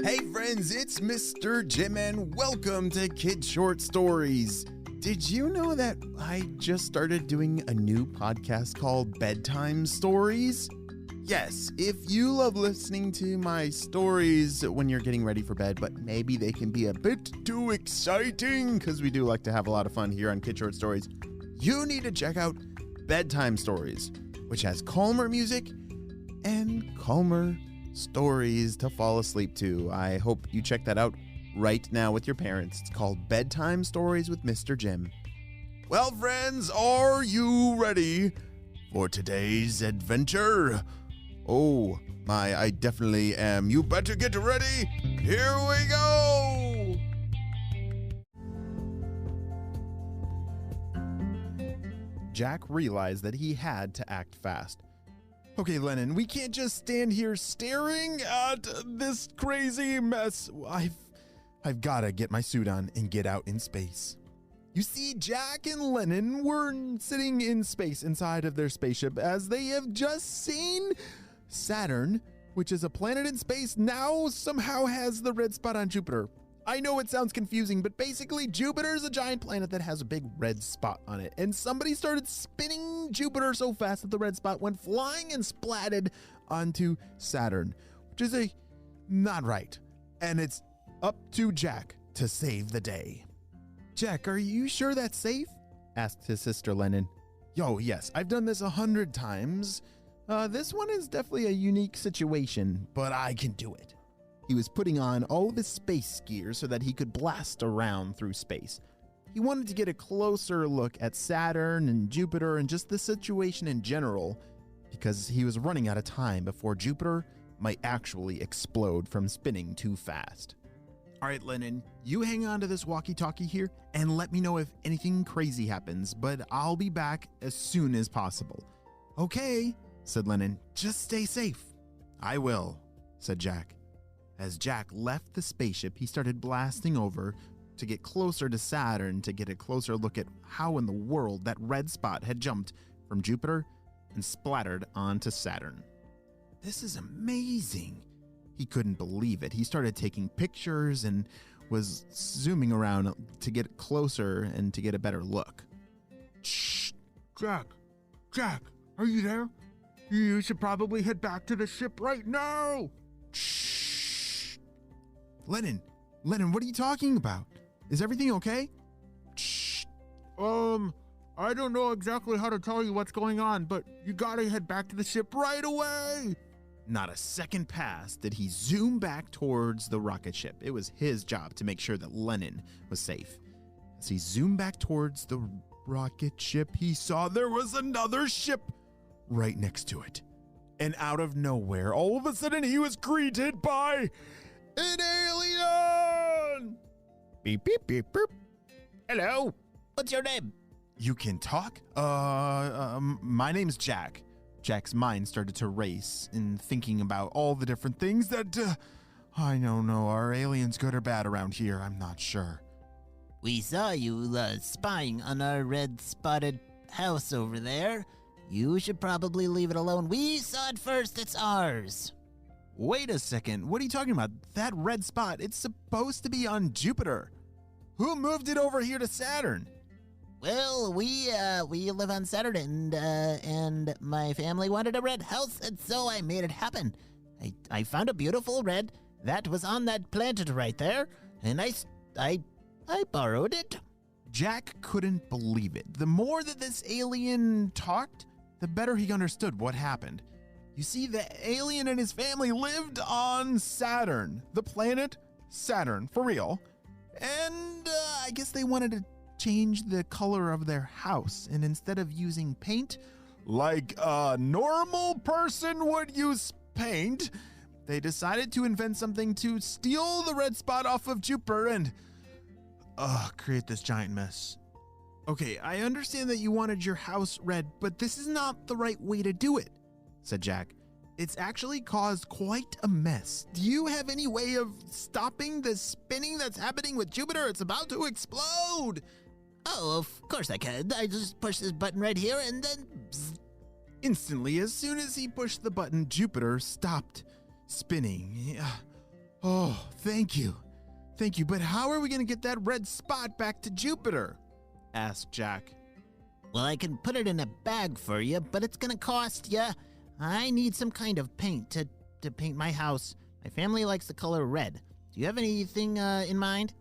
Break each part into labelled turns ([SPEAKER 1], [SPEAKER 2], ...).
[SPEAKER 1] Hey friends, it's Mr. Jim and welcome to Kid Short Stories. Did you know that I just started doing a new podcast called Bedtime Stories? Yes, if you love listening to my stories when you're getting ready for bed, but maybe they can be a bit too exciting because we do like to have a lot of fun here on Kid Short Stories, you need to check out Bedtime Stories, which has calmer music and calmer stories to fall asleep to. I hope you check that out right now with your parents. It's called Bedtime Stories with Mr. Jim. Well, friends, are you ready for today's adventure? Oh my, I definitely am. You better get ready. Here we go. Jack realized that he had to act fast. Okay, Lennon, we can't just stand here staring at this crazy mess. I've got to get my suit on and get out in space. You see, Jack and Lennon were sitting in space inside of their spaceship as they have just seen Saturn, which is a planet in space, now somehow has the red spot on Jupiter. I know it sounds confusing, but basically Jupiter is a giant planet that has a big red spot on it. And somebody started spinning Jupiter so fast that the red spot went flying and splatted onto Saturn, which is not right. And it's up to Jack to save the day. Jack, are you sure that's safe? Asked his sister Lennon. Yo, yes, I've done this 100 times. This one is definitely a unique situation, but I can do it. He was putting on all of his space gear so that he could blast around through space. He wanted to get a closer look at Saturn and Jupiter and just the situation in general, because he was running out of time before Jupiter might actually explode from spinning too fast. All right, Lennon, you hang on to this walkie-talkie here and let me know if anything crazy happens, but I'll be back as soon as possible. Okay, said Lennon, just stay safe. I will, said Jack. As Jack left the spaceship, he started blasting over to get closer to Saturn to get a closer look at how in the world that red spot had jumped from Jupiter and splattered onto Saturn. This is amazing. He couldn't believe it. He started taking pictures and was zooming around to get closer and to get a better look.
[SPEAKER 2] Shh! Jack, are you there? You should probably head back to the ship right now!
[SPEAKER 1] Shh! Lennon, what are you talking about? Is everything okay?
[SPEAKER 2] Shh! I don't know exactly how to tell you what's going on, but you gotta head back to the ship right away!
[SPEAKER 1] Not a second passed did he zoom back towards the rocket ship. It was his job to make sure that Lennon was safe. As he zoomed back towards the rocket ship, he saw there was another ship right next to it. And out of nowhere, all of a sudden, he was greeted by an alien! Beep, beep, beep, beep.
[SPEAKER 3] Hello, what's your name?
[SPEAKER 1] You can talk? My name's Jack. Jack's mind started to race in thinking about all the different things that, I don't know, are aliens good or bad around here? I'm not sure.
[SPEAKER 3] We saw you spying on our red-spotted house over there. You should probably leave it alone. We saw it first, it's ours.
[SPEAKER 1] Wait a second, what are you talking about? That red spot, it's supposed to be on Jupiter. Who moved it over here to Saturn?
[SPEAKER 3] Well, we live on Saturn, and my family wanted a red house, and so I made it happen. I found a beautiful red that was on that planet right there, and I borrowed it.
[SPEAKER 1] Jack couldn't believe it. The more that this alien talked, the better he understood what happened. You see, the alien and his family lived on Saturn, the planet Saturn, for real. And I guess they wanted to change the color of their house. And instead of using paint, like a normal person would use paint, they decided to invent something to steal the red spot off of Jupiter and create this giant mess. Okay, I understand that you wanted your house red, but this is not the right way to do it, said Jack. It's actually caused quite a mess. Do you have any way of stopping the spinning that's happening with Jupiter? It's about to explode.
[SPEAKER 3] Oh, of course I can. I just push this button right here and then... Bzz.
[SPEAKER 1] Instantly, as soon as he pushed the button, Jupiter stopped spinning. Oh, thank you. Thank you, but how are we going to get that red spot back to Jupiter? Asked Jack.
[SPEAKER 3] Well, I can put it in a bag for you, but it's gonna cost you. I need some kind of paint to paint my house. My family likes the color red. Do you have anything in mind?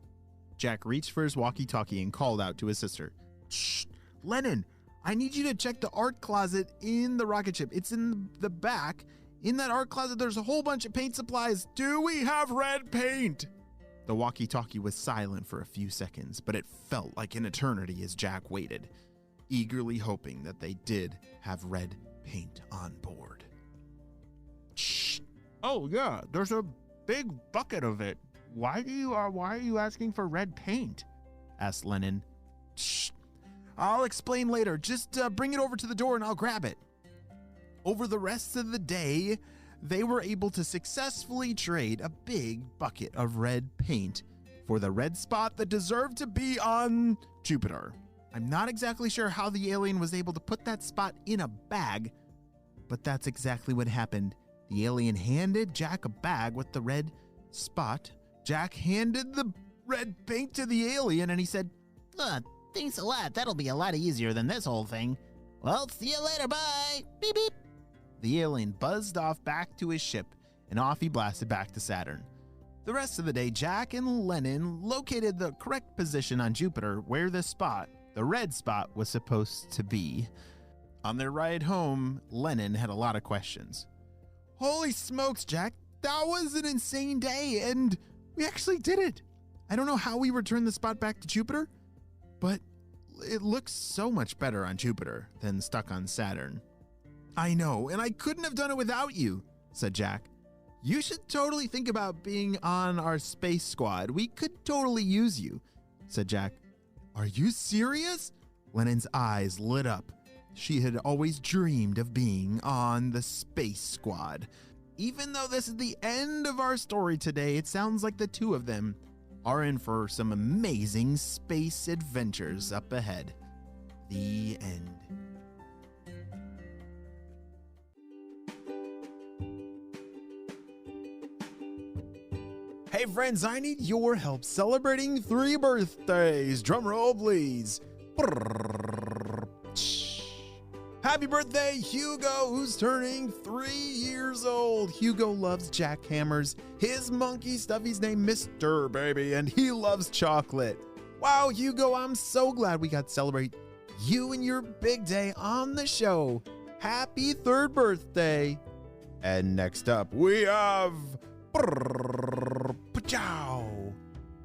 [SPEAKER 1] Jack reached for his walkie-talkie and called out to his sister. Shh! Lennon, I need you to check the art closet in the rocket ship. It's in the back. In that art closet, there's a whole bunch of paint supplies. Do we have red paint? The walkie-talkie was silent for a few seconds, but it felt like an eternity as Jack waited, eagerly hoping that they did have red paint on board.
[SPEAKER 2] Shh. Oh yeah, there's a big bucket of it. Why are you asking for red paint?
[SPEAKER 1] Asked Lennon. Shh. I'll explain later. Just bring it over to the door and I'll grab it. Over the rest of the day, they were able to successfully trade a big bucket of red paint for the red spot that deserved to be on Jupiter. I'm not exactly sure how the alien was able to put that spot in a bag, but that's exactly what happened. The alien handed Jack a bag with the red spot. Jack handed the red paint to the alien and he said,
[SPEAKER 3] Thanks a lot. That'll be a lot easier than this whole thing. Well, see you later. Bye. Beep, beep.
[SPEAKER 1] The alien buzzed off back to his ship, and off he blasted back to Saturn. The rest of the day, Jack and Lennon located the correct position on Jupiter where the spot, the red spot, was supposed to be. On their ride home, Lennon had a lot of questions. Holy smokes, Jack, that was an insane day, and we actually did it. I don't know how we returned the spot back to Jupiter, but it looks so much better on Jupiter than stuck on Saturn. I know, and I couldn't have done it without you, said Jack. You should totally think about being on our space squad. We could totally use you, said Jack. Are you serious? Lennon's eyes lit up. She had always dreamed of being on the space squad. Even though this is the end of our story today, it sounds like the two of them are in for some amazing space adventures up ahead. The end. Hey friends, I need your help celebrating 3 birthdays. Drum roll, please. Happy birthday, Hugo, who's turning 3 years old. Hugo loves jackhammers. His monkey Stuffy's named Mr. Baby, and he loves chocolate. Wow, Hugo, I'm so glad we got to celebrate you and your big day on the show. Happy 3rd birthday. And next up, we have...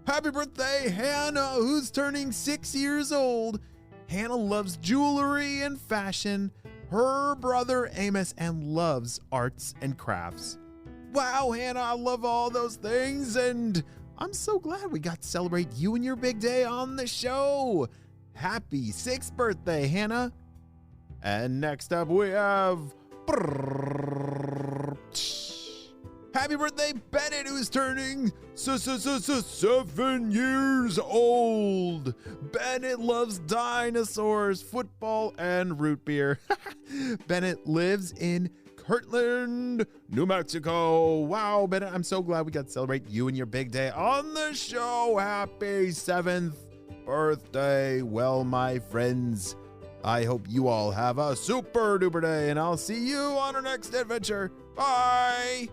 [SPEAKER 1] Happy birthday, Hannah, who's turning 6 years old. Hannah loves jewelry and fashion, her brother Amos, and loves arts and crafts. Wow, Hannah, I love all those things, and I'm so glad we got to celebrate you and your big day on the show. Happy 6th birthday, Hannah. And next up we have... Happy birthday, Bennett, who's turning 7 years old. Bennett loves dinosaurs, football, and root beer. Bennett lives in Kirtland, New Mexico. Wow, Bennett, I'm so glad we got to celebrate you and your big day on the show. Happy 7th birthday. Well, my friends, I hope you all have a super duper day, and I'll see you on our next adventure. Bye.